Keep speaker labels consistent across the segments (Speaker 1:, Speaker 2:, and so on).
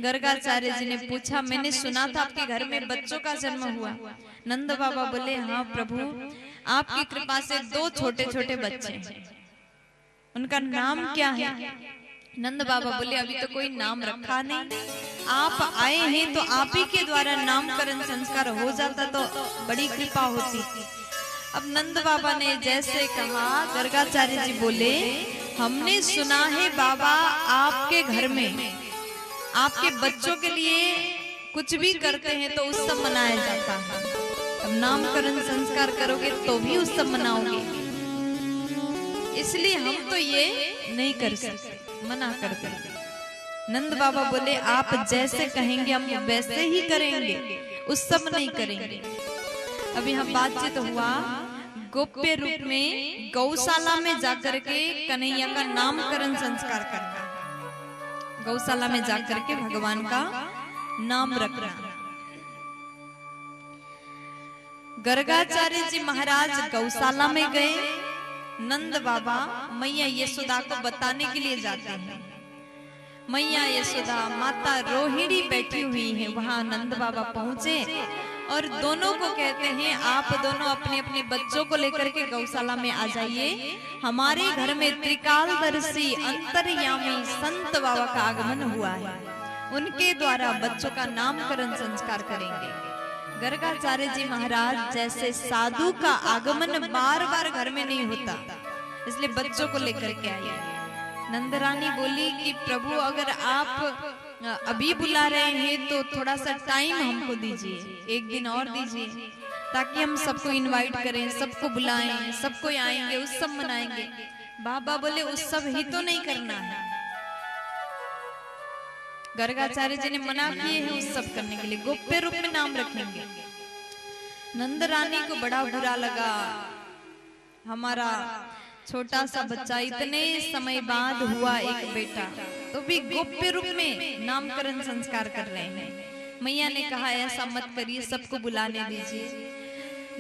Speaker 1: गर्गाचार्य जी ने पूछा, मैंने सुना था आपके घर में बच्चों का जन्म हुआ। नंद बाबा बोले, हाँ प्रभु, आपकी कृपा से 2 छोटे छोटे बच्चे हैं। उनका नाम क्या है? नंद बाबा बोले, अभी तो कोई नाम रखा नहीं, आप आए हैं तो आप ही के द्वारा नामकरण संस्कार हो जाता तो बड़ी कृपा होती। अब नंद बाबा ने जैसे कहा, गर्गाचार्य जी बोले, हमने सुना है बाबा आपके घर में आपके बच्चों के लिए कुछ भी करते हैं तो उत्सव मनाया जाता है। अब नामकरण संस्कार करोगे तो भी उत्सव मनाओगे, इसलिए हम तो ये नहीं कर सकते, मना कर देंगे। नंद बाबा बोले, आप जैसे कहेंगे हम वैसे ही करेंगे, उत्सव नहीं करेंगे। अब यहाँ बातचीत हुआ, गोप्य रूप में गौशाला में जाकर के कन्हैया का नामकरण संस्कार करना, गौशाला में जाकर के भगवान का नाम रखना। गर्गाचार्य जी महाराज गौशाला में गए। नंद बाबा मैया यशोदा को बताने के लिए जाते हैं। मैया यशोदा, माता रोहिणी बैठी हुई है, वहां नंद बाबा पहुंचे और दोनों को कहते हैं, आप दोनों अपने अपने बच्चों को लेकर के गौशाला में आ जाइए, हमारे घर में त्रिकालदर्शी अंतर्यामी संत बाबा का आगमन हुआ है, उनके द्वारा बच्चों का नामकरण संस्कार करेंगे। गर्गाचार्य जी महाराज जैसे साधु का आगमन बार बार घर में नहीं होता, इसलिए बच्चों को लेकर के आई। नंदरानी बोली कि प्रभु, अगर आप अभी बुला रहे हैं तो थोड़ा सा टाइम हमको दीजिए, 1 दिन और दीजिए, ताकि हम सबको इनवाइट करें, सबको बुलाएं, सबको आएंगे, उत्सव मनाएंगे। बाबा बोले, उत्सव ही तो नहीं करना है। गर्गाचार्य जी ने मना किए हैं उत्सव करने के लिए, गोप्य रूप में नाम रखेंगे। नंदरानी को बड़ा बुरा लगा, हमारा छोटा सा बच्चा इतने समय बाद हुआ एक बेटा, तो भी गोप्य रूप में नामकरण संस्कार कर रहे हैं। मैया ने कहा, ऐसा मत करिए, सबको बुलाने दीजिए।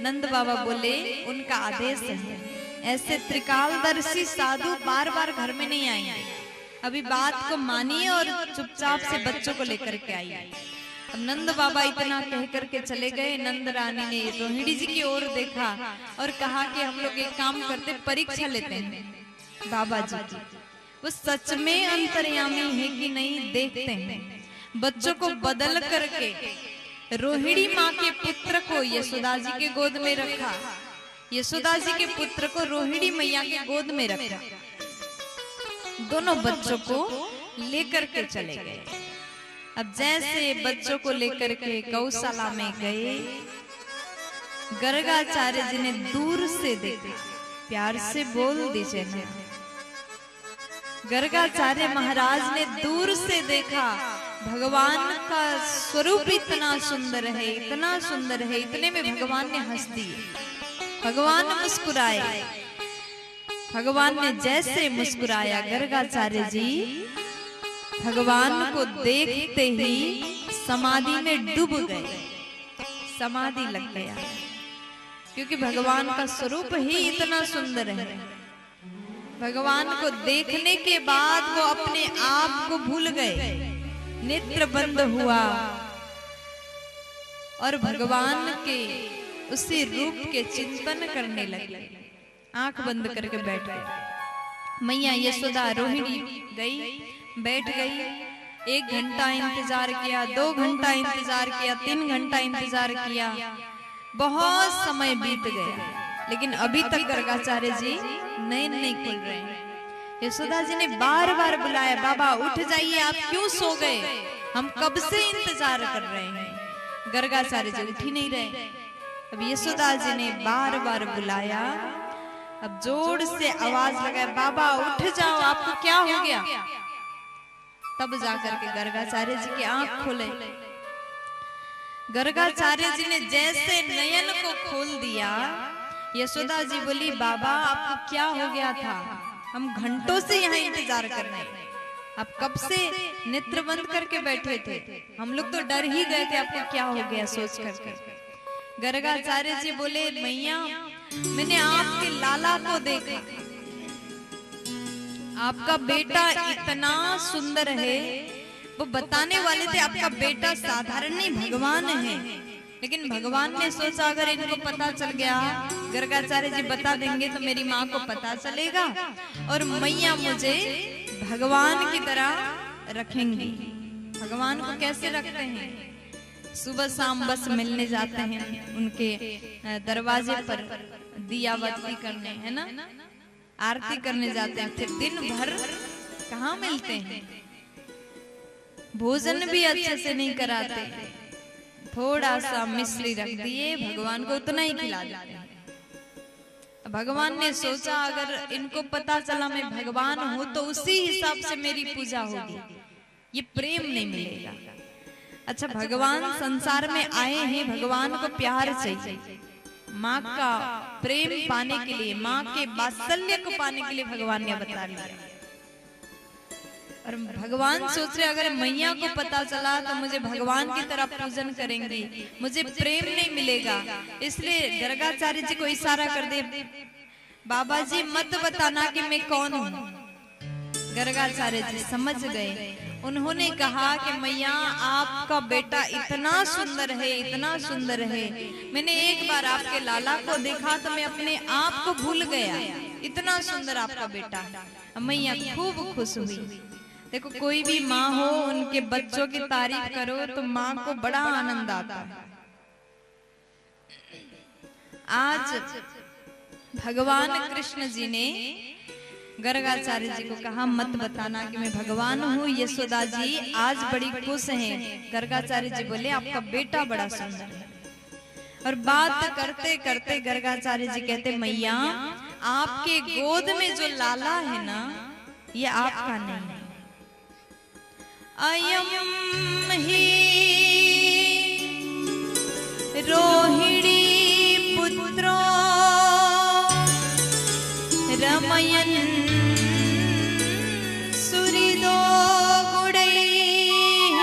Speaker 1: नंद बाबा बोले, उनका आदेश है, ऐसे त्रिकालदर्शी साधु बार बार घर में नहीं आएंगे, अभी बात को मानिए और चुपचाप से बच्चों को लेकर के आइए। अब नंद बाबा इतना कह करके चले गए। नंद रानी ने रोहिणी जी की ओर देखा और कहा कि हम लोग एक काम करते, परीक्षा लेते हैं बाबा जी की, वो सच में अंतर्यामी है कि नहीं देखते हैं। बच्चों को बदल करके रोहिणी माँ के पुत्र को यशोदा जी के गोद में रखा, यशोदा जी के पुत्र को रोहिणी मैया के गोद में रखा, दोनों बच्चों को लेकर के चले गए। अब जैसे बच्चों को लेकर के गौशाला में गए, गर्गाचार्य जी ने दूर से देखा, प्यार से बोल दीजिए ना। गर्गाचार्य महाराज ने दूर से देखा, भगवान का स्वरूप इतना सुंदर है, इतना सुंदर है, इतने में भगवान ने हंस दिए, भगवान मुस्कुराए। भगवान ने जैसे मुस्कुराया, गर्गाचार्य जी भगवान को देखते ही समाधि में डूब गए, समाधि लग गया, क्योंकि भगवान का स्वरूप ही इतना सुंदर है। भगवान को देखने के बाद वो अपने आप को भूल गए, नेत्र बंद हुआ और भगवान के उसी रूप के चिंतन करने लगे, आंख बंद करके बैठ गए। मैया यशोदा रोहिणी गई, बैठ गई, 1 घंटा इंतजार किया, 2 घंटा इंतजार किया, 3 घंटा इंतजार किया, बहुत समय बीत गया, लेकिन अभी तक गर्गाचार्य जी नैन नहीं खुल रहे हैं। यशोदा जी ने बार बार बुलाया, बाबा उठ जाइए, आप क्यों सो गए, हम कब से इंतजार कर रहे हैं। गर्गाचार्य जी उठ ही नहीं रहे। अब यशोदा जी ने बार बार बुलाया, अब जोर से आवाज लगाया, बाबा उठ जाओ, आपको क्या हो गया। तब जाकर के गर्गाचार्य जी की आंख खोले। गर्गाचार्य जी ने जैसे नयन को खोल दिया, यशोदा जी बोली, बाबा आपको क्या हो गया था, हम घंटों से यहाँ इंतजार कर रहे हैं, आप कब से नेत्र बंद करके बैठे थे, हम लोग तो डर ही गए थे, आपको क्या हो गया सोच कर। गर्गाचार्य जी बोले, मैया मैंने आपके लाला को देखा, आपका बेटा इतना सुंदर है, वो बताने वाले थे आपका बेटा साधारण नहीं भगवान है। लेकिन भगवान ने सोचा अगर इनको पता चल गया, गर्गाचार्य जी बता देंगे तो मेरी माँ को पता चलेगा और मैया मुझे भगवान की तरह रखेंगी। भगवान को कैसे रखते हैं? सुबह शाम बस मिलने जाते हैं उनके दरवाजे पर, दिया बत्ती करने, है ना, आरती करने जाते हैं, फिर दिन भर कहाँ मिलते हैं। भोजन भी अच्छे से नहीं कराते, थोड़ा सा मिश्री रख दिए, भगवान को उतना ही खिला देते हैं। भगवान ने सोचा अगर इनको पता चला मैं भगवान हूं तो उसी हिसाब से मेरी पूजा होगी, ये प्रेम नहीं मिलेगा। अच्छा, भगवान संसार में आए हैं, भगवान को प्यार चाहिए, माँ का प्रेम पाने के लिए, माँ के वात्सल्य को पाने के लिए भगवान ने अवतार लिया। और भगवान सोच रहे अगर मैया को पता चला तो मुझे भगवान की तरह पूजन करेंगी, मुझे प्रेम नहीं मिलेगा, इसलिए गर्गाचार्य जी को इशारा कर दे, बाबा जी मत बताना कि मैं कौन हूँ। गर्गाचार्य जी समझ गए। उन्होंने कहा कि मैया आपका बेटा इतना सुंदर है, इतना सुंदर है, मैंने एक बार आपके लाला को देखा तो मैं अपने आप को भूल गया, इतना सुंदर आपका बेटा। मैया खूब खुश हुई। देखो कोई भी माँ हो, उनके बच्चों की तारीफ करो तो माँ को बड़ा आनंद आता है। आज भगवान कृष्ण जी ने गर्गाचार्य जी को कहा मत बताना कि मैं भगवान हूँ। यशोदा जी आज बड़ी खुश हैं। गर्गाचार्य जी बोले आपका बेटा बड़ा सुंदर है। और बात करते करते गर्गाचार्य जी कहते मैया आपके गोद में जो लाला है ना, ये आपका नहीं है। अयम ही रोहिणी पुत्रो रमयन सुहृदो गुणैः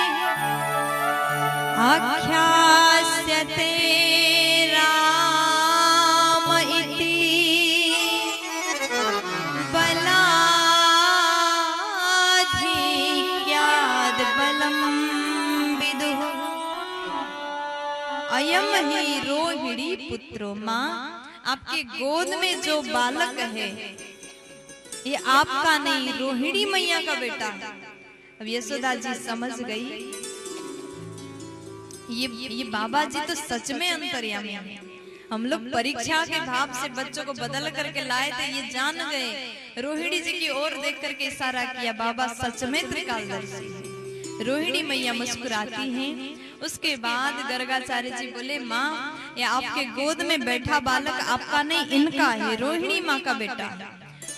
Speaker 1: आख्यास्यते राम इति बलाधिक्याद् बलं विदुः। अयम ही रोहिणी पुत्रो, माँ आपके गोद में जो बालक है ये आपका नहीं, रोहिणी मैया का बेटा है। अब यशोदा जी समझ गई ये बाबा जी तो सच में अंतर्यामी है। हम लोग परीक्षा के भाव से बच्चों को बदल करके लाए थे, ये जान गए। रोहिणी जी की ओर देख करके इशारा किया, बाबा सच में त्रिकालदर्शी है। रोहिणी मैया मुस्कुराती हैं। उसके बाद गर्गाचार्य जी बोले माँ ये आपके गोद में बैठा बालक आपका नहीं, इनका है, रोहिणी माँ का बेटा।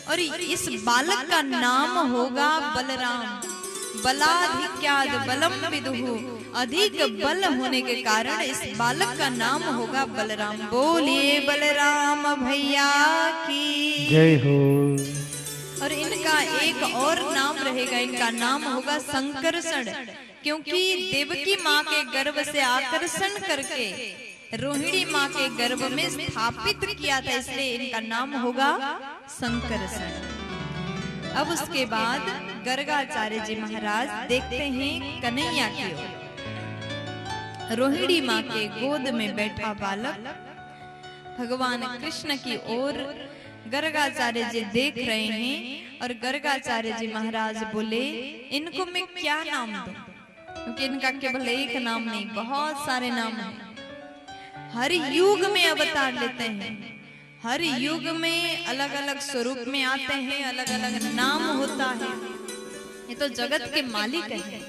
Speaker 1: और इस बालक का नाम होगा बलराम। बलाधिक्याद् बलं विदुः, अधिक बल होने के कारण इस बालक का नाम होगा बलराम। बोलिए बलराम भैया की
Speaker 2: जय हो।
Speaker 1: और इनका एक और नाम रहेगा, इनका नाम होगा संकर्षण, क्योंकि देवकी माँ के गर्भ से आकर्षण करके रोहिणी माँ के गर्भ में स्थापित किया था, इसलिए इनका नाम होगा संकर्षण। अब उसके बाद गर्गाचार्य जी महाराज देखते हैं कन्हैया की ओर। रोहिणी माँ के गोद में बैठा बालक भगवान कृष्ण की ओर गर्गाचार्य जी देख रहे हैं। और गर्गाचार्य जी महाराज बोले इनको मैं क्या नाम दूं, क्योंकि इनका केवल एक नाम नहीं, बहुत सारे नाम हैं। हर युग में अवतार लेते हैं, हर युग में अलग अलग स्वरूप में आते हैं, अलग अलग नाम होता है। ये तो जगत के मालिक है।